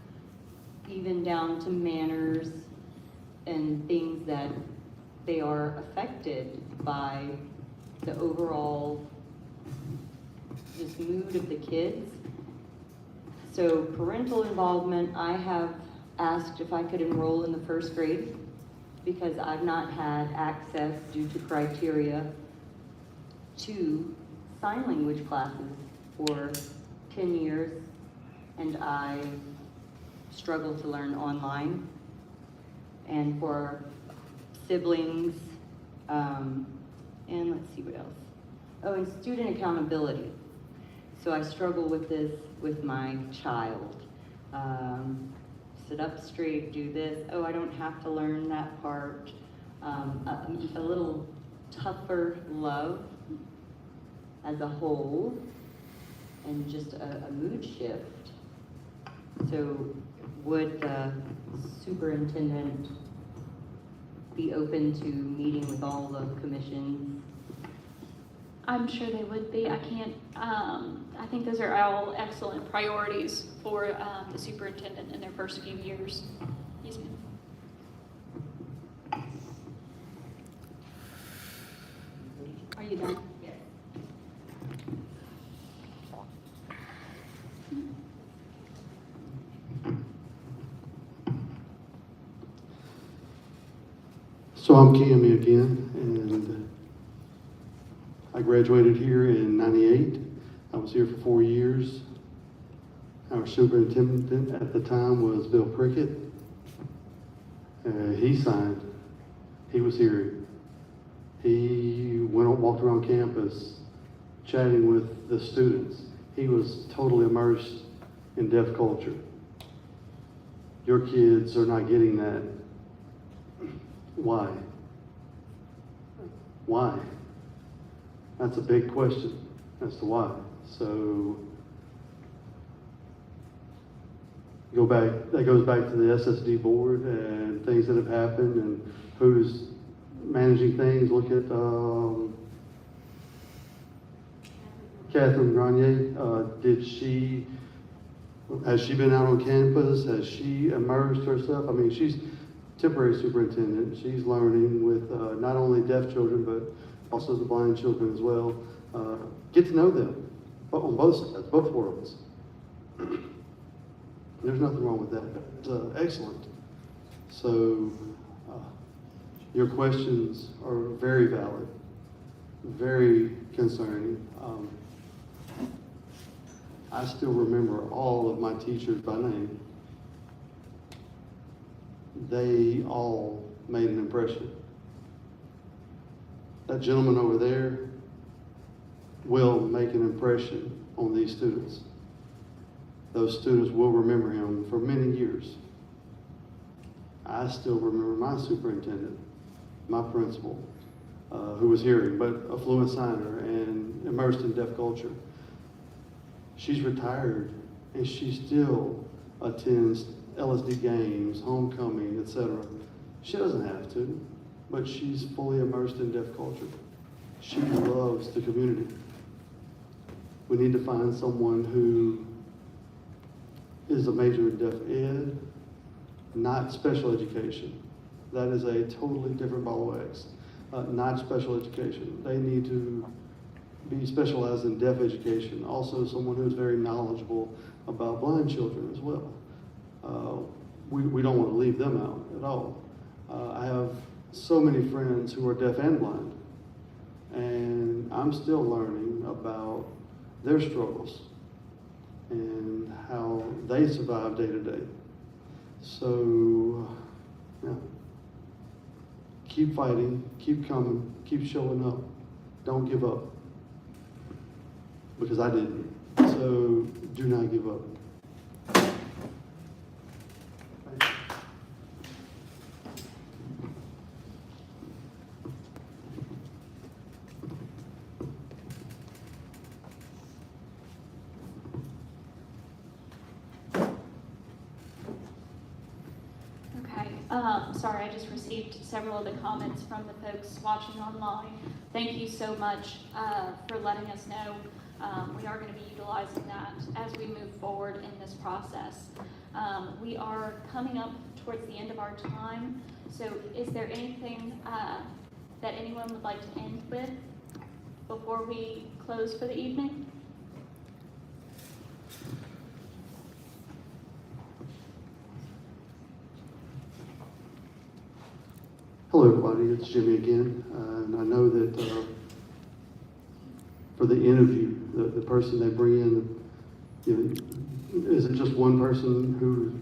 S4: even down to manners and things that they are affected by the overall just mood of the kids. So parental involvement, I have asked if I could enroll in the first grade, because I've not had access due to criteria to sign language classes for 10 years, and I struggle to learn online. And for siblings, and let's see what else. Oh, and student accountability. So I struggle with this with my child. Sit up straight, do this. Oh, I don't have to learn that part.
S11: a little tougher love as a whole, and just a mood shift. So would the superintendent be open to meeting with all the commissions?
S1: I'm sure they would be. I can't, I think those are all excellent priorities for the superintendent in their first few years. Yes, ma'am.
S6: Are you done?
S11: Yes.
S12: So I'm Cammy again, and I graduated here in '98. I was here for 4 years. Our superintendent at the time was Bill Prickett. He signed. He was here. He walked around campus chatting with the students. He was totally immersed in deaf culture. Your kids are not getting that. Why? Why? That's a big question as to why. So that goes back to the SSD board and things that have happened and who's managing things. Look at Catherine Grenier. Has she been out on campus? Has she immersed herself? I mean, she's temporary superintendent. She's learning with not only deaf children, but also the blind children as well. Get to know them, but on both sides, both worlds. There's nothing wrong with that. It's excellent. So your questions are very valid, very concerning. I still remember all of my teachers by name. They all made an impression. That gentleman over there will make an impression on these students. Those students will remember him for many years. I still remember my superintendent, my principal, who was hearing, but a fluent signer and immersed in deaf culture. She's retired, and she still attends LSD games, homecoming, etc. She doesn't have to, but she's fully immersed in deaf culture. She loves the community. We need to find someone who is a major in deaf ed, not special education. That is a totally different ball of wax. Not special education. They need to be specialized in deaf education. Also someone who's very knowledgeable about blind children as well. We don't want to leave them out at all. I have so many friends who are deaf and blind, and I'm still learning about their struggles and how they survive day to day. So, yeah. Keep fighting, keep coming, keep showing up. Don't give up. Because I didn't. So, do not give up.
S1: Sorry, I just received several of the comments from the folks watching online. Thank you so much for letting us know. We are going to be utilizing that as we move forward in this process. We are coming up towards the end of our time, so is there anything that anyone would like to end with before we close for the evening?
S12: Hello, everybody. It's Jimmy again. And I know that for the interview, the person they bring in, you know, is it just one person who,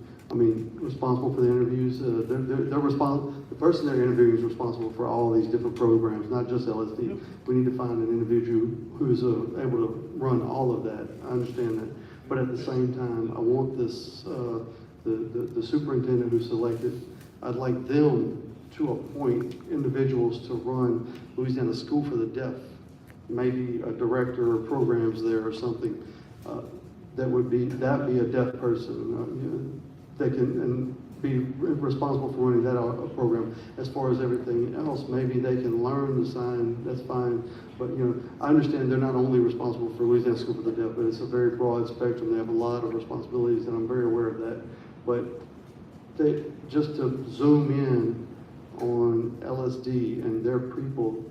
S12: responsible for the interviews? The person they're interviewing is responsible for all these different programs, not just LSD. We need to find an individual who's able to run all of that. I understand that. But at the same time, I want this, the superintendent who's selected, I'd like them to appoint individuals to run Louisiana School for the Deaf. Maybe a director of programs there or something, that'd be a deaf person, you know, that can, and be responsible for running that program. As far as everything else, maybe they can learn the sign, that's fine. But, you know, I understand they're not only responsible for Louisiana School for the Deaf, but it's a very broad spectrum. They have a lot of responsibilities, and I'm very aware of that. But just to zoom in on LSD and their people,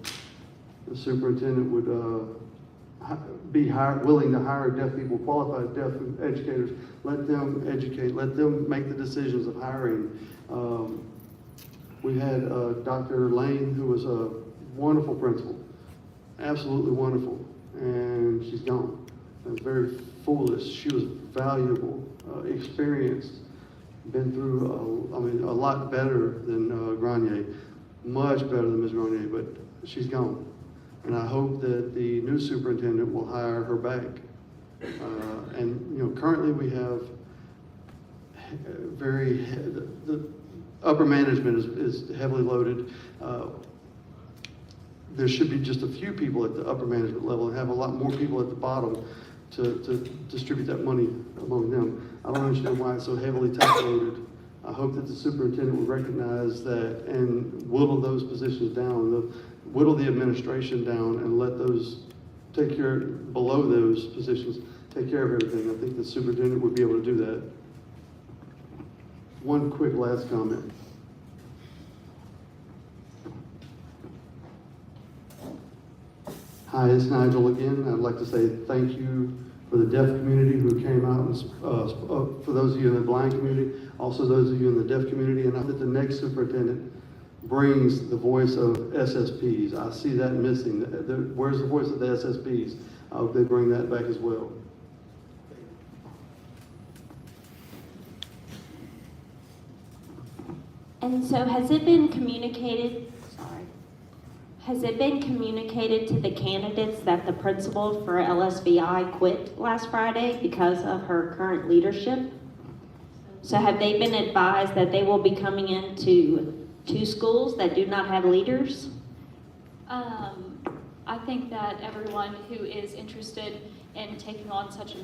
S12: the superintendent would be willing to hire deaf people, qualified deaf educators, let them educate, let them make the decisions of hiring. We had Dr. Lane, who was a wonderful principal, absolutely wonderful, and she's gone. And very foolish. She was valuable, experienced, been through, a lot better than Grenier, much better than Ms. Grenier, but she's gone. And I hope that the new superintendent will hire her back. And, you know, currently we have the upper management is heavily loaded. There should be just a few people at the upper management level and have a lot more people at the bottom to distribute that money among them. I don't understand why it's so heavily top loaded. I hope that the superintendent will recognize that and whittle those positions down, whittle the administration down, and let those take care, below those positions, take care of everything. I think the superintendent would be able to do that. One quick last comment. Hi, it's Nigel again. I'd like to say thank you for the deaf community who came out, and for those of you in the blind community, also those of you in the deaf community, and I hope that the next superintendent brings the voice of SSPs. I see that missing. Where's the voice of the SSPs? I hope they bring that back as well.
S7: And so has it been communicated, has it been communicated to the candidates that the principal for LSVI quit last Friday because of her current leadership? So have they been advised that they will be coming into 2 schools that do not have leaders?
S1: I think that everyone who is interested in taking on such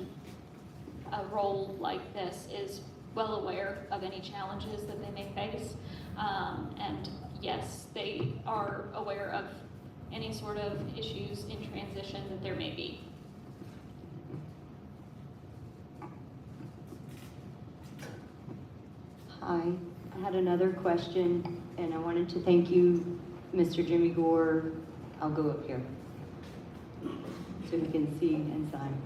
S1: a role like this is well aware of any challenges that they may face. And yes, they are aware of any sort of issues in transition that there may be.
S11: Hi, I had another question, and I wanted to thank you, Mr. Jimmy Gore. I'll go up here so you can see and sign.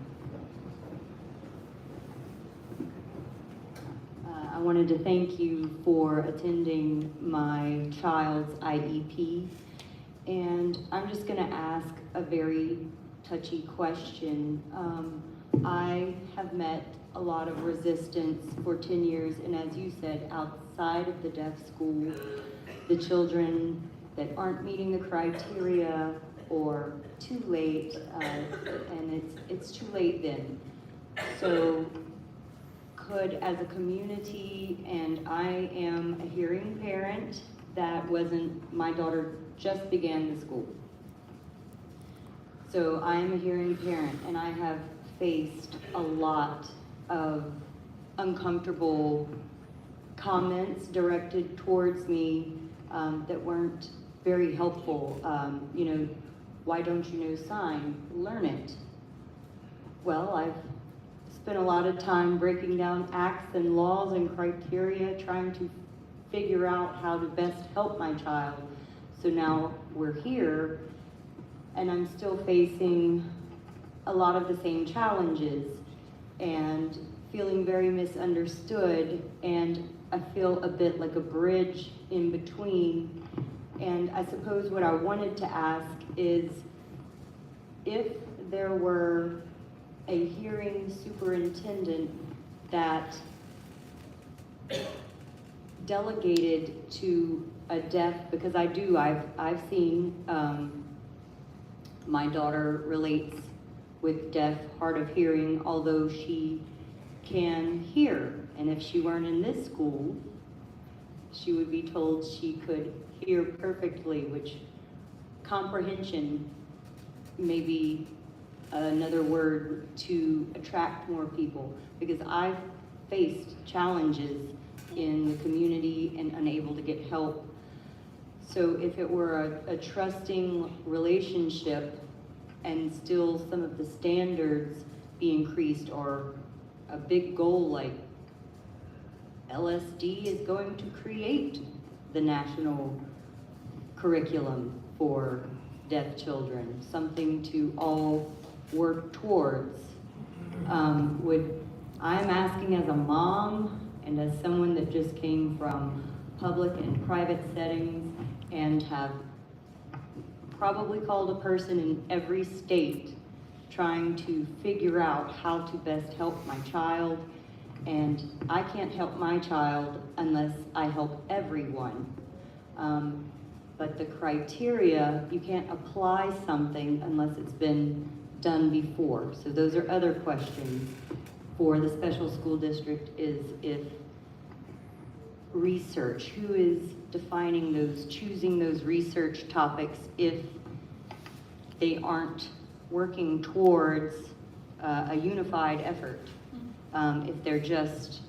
S11: I wanted to thank you for attending my child's IEP, and I'm just going to ask a very touchy question. I have met a lot of resistance for 10 years, and as you said, outside of the deaf school, the children that aren't meeting the criteria or too late, and it's too late then. So could, as a community, and I am a hearing parent, my daughter just began the school. So I am a hearing parent, and I have faced a lot of uncomfortable comments directed towards me that weren't very helpful. You know, why don't you know sign? Learn it. Well, I've spent a lot of time breaking down acts and laws and criteria, trying to figure out how to best help my child. So now we're here, and I'm still facing a lot of the same challenges and feeling very misunderstood, and I feel a bit like a bridge in between. And I suppose what I wanted to ask is, if there were a hearing superintendent that delegated to a deaf, because I've seen, my daughter relates with deaf, hard of hearing, although she can hear. And if she weren't in this school, she would be told she could hear perfectly, which comprehension may be another word to attract more people, because I've faced challenges in the community and unable to get help. So if it were a trusting relationship and still some of the standards be increased, or a big goal like LSD is going to create the national curriculum for deaf children, something to all work towards. I'm asking as a mom and as someone that just came from public and private settings and have probably called a person in every state trying to figure out how to best help my child. And I can't help my child unless I help everyone. But the criteria, you can't apply something unless it's been done before. So those are other questions for the special school district, is if research, who is defining those, choosing those research topics if they aren't working towards a unified effort? If they're just,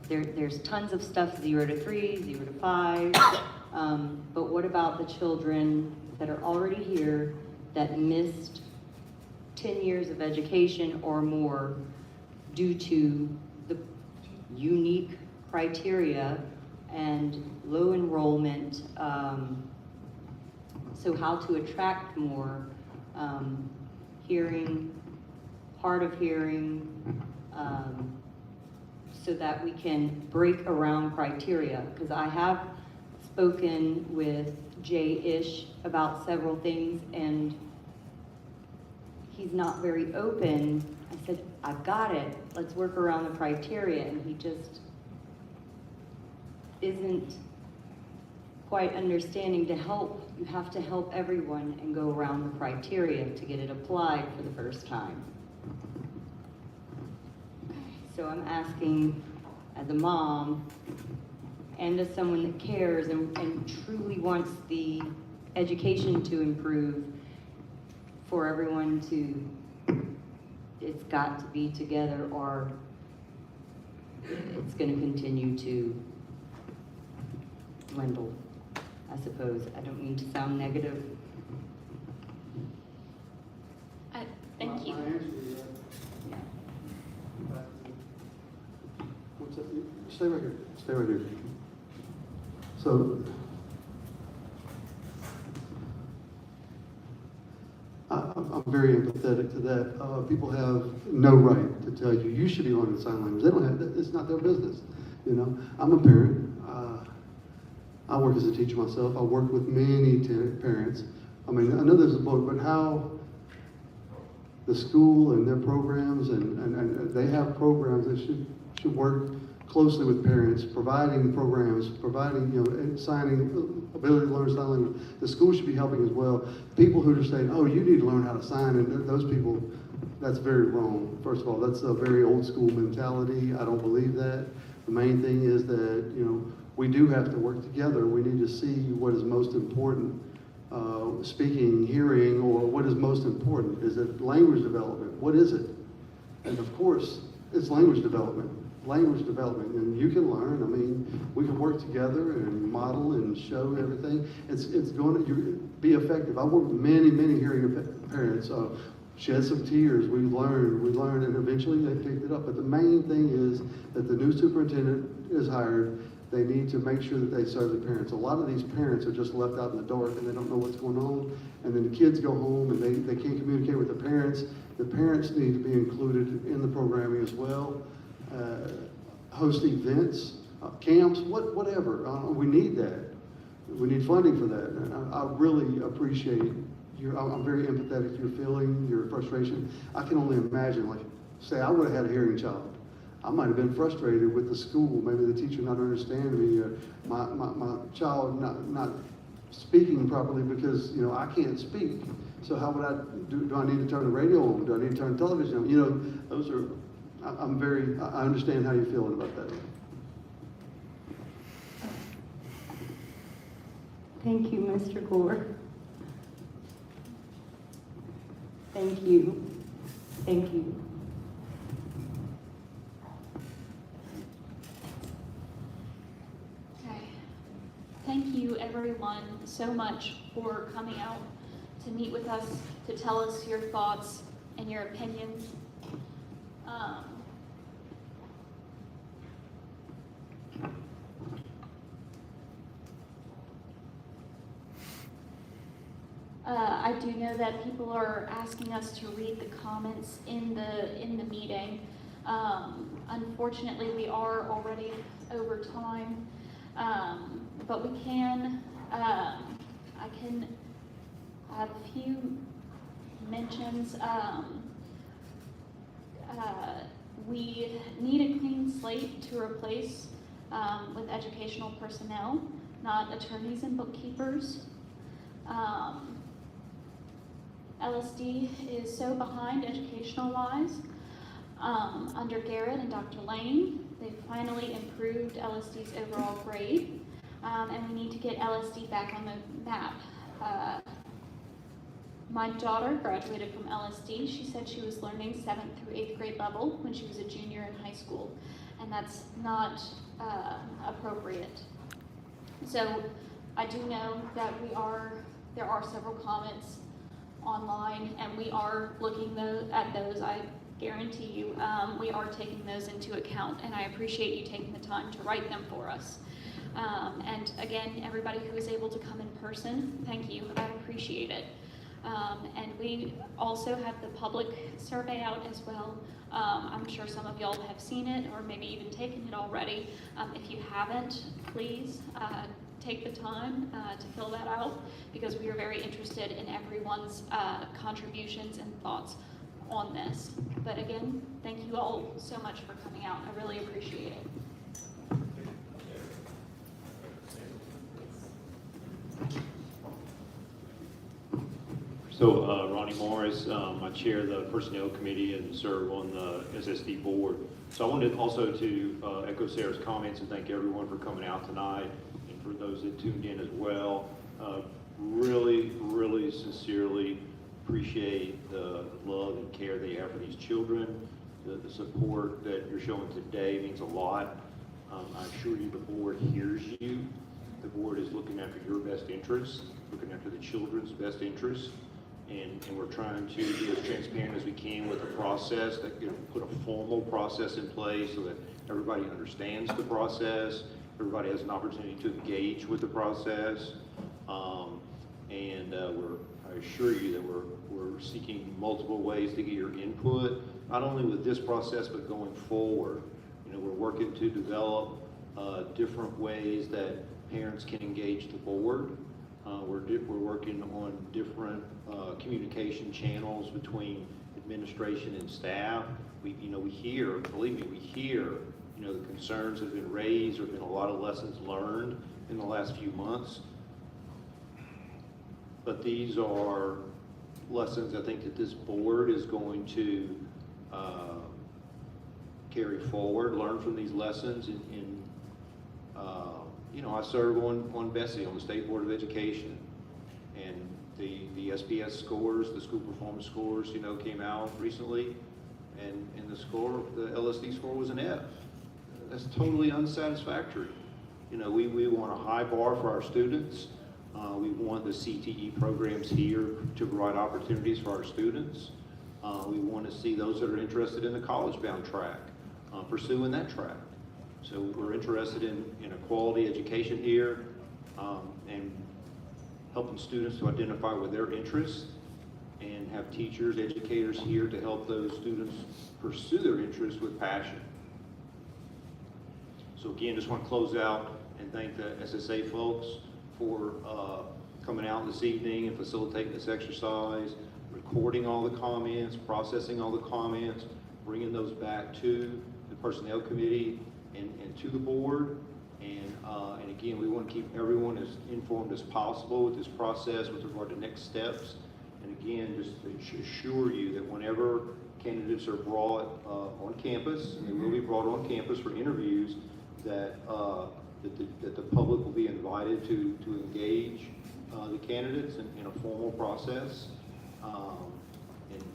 S11: there's tons of stuff, 0 to 3, 0 to 5, but what about the children that are already here that missed 10 years of education or more due to the unique criteria and low enrollment? So how to attract more hearing, hard of hearing, so that we can break around criteria. Because I have spoken with Jay Ish about several things, and he's not very open. I said, I've got it, let's work around the criteria, and he just isn't quite understanding. To help, you have to help everyone and go around the criteria to get it applied for the first time. So I'm asking, as a mom and as someone that cares and truly wants the education to improve, for everyone to, it's got to be together, or it's going to continue to dwindle, I suppose. I don't mean to sound negative.
S1: Thank you.
S12: My answer is that.
S11: Yeah.
S12: What's that? Stay right here. Stay right here. So, I'm very empathetic to that. People have no right to tell you, you should be learning sign language. They don't have, it's not their business. You know, I'm a parent. I work as a teacher myself. I work with many parents. I mean, I know there's a book, but how the school and their programs, and they have programs that should work closely with parents, providing programs, providing, you know, signing, ability to learn sign language. The school should be helping as well. People who are saying, oh, you need to learn how to sign, and those people, that's very wrong. First of all, that's a very old school mentality. I don't believe that. The main thing is that, you know, we do have to work together. We need to see what is most important. Speaking, hearing, or what is most important? Is it language development? What is it? And of course, it's language development. Language development, and you can learn. I mean, we can work together and model and show everything. It's going to be effective. I worked with many hearing parents. Shed some tears. We learned, and eventually they picked it up. But the main thing is that the new superintendent is hired. They need to make sure that they serve the parents. A lot of these parents are just left out in the dark and they don't know what's going on. And then the kids go home and they can't communicate with the parents. The parents need to be included in the programming as well. Host events, camps, whatever. We need that. We need funding for that. And I really appreciate I'm very empathetic to your feeling, your frustration. I can only imagine, like, say I would have had a hearing child. I might have been frustrated with the school, maybe the teacher not understanding me, or my child not speaking properly because, you know, I can't speak. So how would I do I need to turn the radio on? Do I need to turn the television on? You know, those are, I understand how you're feeling about that.
S11: Thank you, Mr. Gore. Thank you. Thank you.
S1: Okay. Thank you, everyone, so much for coming out to meet with us, to tell us your thoughts and your opinions. I do know that people are asking us to read the comments in the meeting. Unfortunately, we are already over time, but we can. I can have a few mentions. We need a clean slate to replace with educational personnel, not attorneys and bookkeepers. LSD is so behind educational-wise. Under Garrett and Dr. Lane, they finally improved LSD's overall grade, and we need to get LSD back on the map. My daughter graduated from LSD. She said she was learning 7th through 8th grade level when she was a junior in high school, and that's not appropriate. So I do know that there are several comments online, and we are looking at those. I guarantee you, we are taking those into account, and I appreciate you taking the time to write them for us. And again, everybody who was able to come in person, thank you, I appreciate it. And we also have the public survey out as well. I'm sure some of y'all have seen it or maybe even taken it already. If you haven't, please take the time to fill that out, because we are very interested in everyone's contributions and thoughts on this. But again, thank you all so much for coming out. I really appreciate it.
S13: So Ronnie Morris, I chair the Personnel Committee and serve on the SSD board. So I wanted also to echo Sarah's comments and thank everyone for coming out tonight, and for those that tuned in as well. Really, really sincerely appreciate the love and care that you have for these children. The support that you're showing today means a lot. I assure you the board hears you. The board is looking after your best interests, looking after the children's best interests. And we're trying to be as transparent as we can with the process, that put a formal process in place so that everybody understands the process, everybody has an opportunity to engage with the process. I assure you that we're seeking multiple ways to get your input, not only with this process, but going forward. We're working to develop different ways that parents can engage the board. We're working on different communication channels between administration and staff. We hear, believe me, we hear, the concerns that have been raised. There have been a lot of lessons learned in the last few months. But these are lessons I think that this board is going to carry forward, learn from these lessons. I serve on BESE, on the State Board of Education, and the SPS scores, the school performance scores, came out recently, and the LSD score was an F. That's totally unsatisfactory. We want a high bar for our students. We want the CTE programs here to provide opportunities for our students. We want to see those that are interested in the college-bound track pursuing that track. So we're interested in a quality education here, and helping students to identify with their interests, and have teachers, educators here to help those students pursue their interests with passion. So again, just want to close out and thank the SSA folks for coming out this evening and facilitating this exercise, recording all the comments, processing all the comments, bringing those back to the Personnel Committee and to the board. And again, we want to keep everyone as informed as possible with this process with regard to next steps. And again, just to assure you that whenever candidates are brought on campus, and they will be brought on campus for interviews, that that the public will be invited to engage the candidates in a formal process.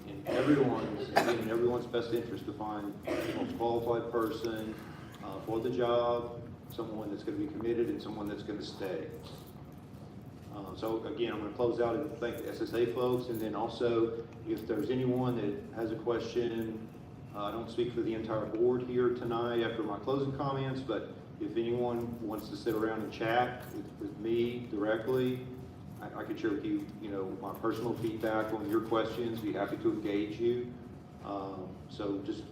S13: In everyone's best interest to find the most qualified person for the job, someone that's going to be committed and someone that's going to stay. So again, I'm going to close out and thank the SSA folks, and then also if there's anyone that has a question, I don't speak for the entire board here tonight after my closing comments, but if anyone wants to sit around and chat with me directly, I could share with you, my personal feedback on your questions, be happy to engage you. So just,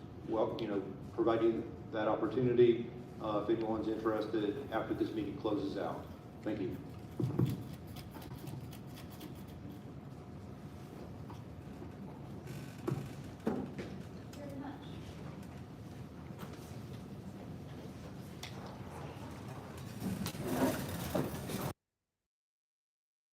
S13: provide you that opportunity if anyone's interested after this meeting closes out. Thank you.